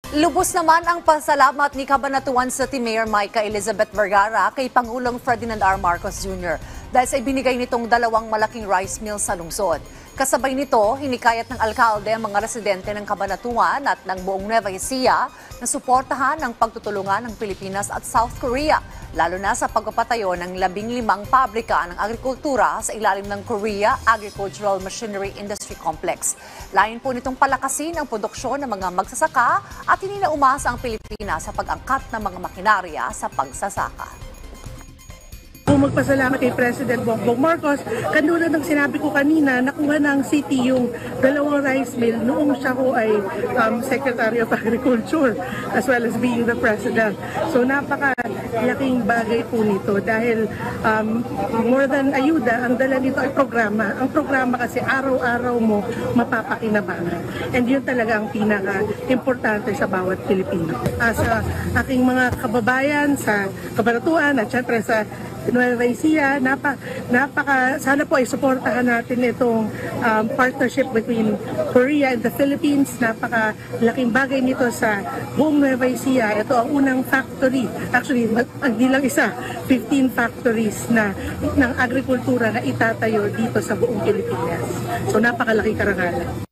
Lubos naman ang pasalamat ni Cabanatuan City Mayor Myca Elizabeth Vergara kay Pangulong Ferdinand R. Marcos Jr. dahil sa ibinigay nitong 2 malaking rice mills sa lungsod. Kasabay nito, hinikayat ng alkalde ang mga residente ng Cabanatuan at ng buong Nueva Ecija na suportahan ang pagtutulungan ng Pilipinas at South Korea, lalo na sa pagpapatayo ng 15 pabrika ng agrikultura sa ilalim ng Korea Agricultural Machinery Industry Complex. Layon po nitong palakasin ang produksyon ng mga magsasaka at hindi na umasa ang Pilipinas sa pag-angkat ng mga makinarya sa pagsasaka. Magpasalamat kay President Bongbong Marcos. Katulad ng sinabi ko kanina, nakuha ng city yung 2 rice mill noong siya ko ay Secretary of Agriculture as well as being the President. So napakalaking bagay po nito dahil more than ayuda, ang dala nito ay programa. Ang programa kasi araw-araw mo mapapakinabangan. And yun talaga ang pinaka-importante sa bawat Pilipino. Sa aking mga kababayan sa Cabanatuan at syempre sa Nueva Ecija, sana po ay suportahan natin itong partnership between Korea and the Philippines. Napakalaking bagay nito sa buong Nueva Ecija. Ito ang unang factory, actually hindi lang isa, 15 factories ng agrikultura na itatayo dito sa buong Pilipinas. So napakalaki karangalan.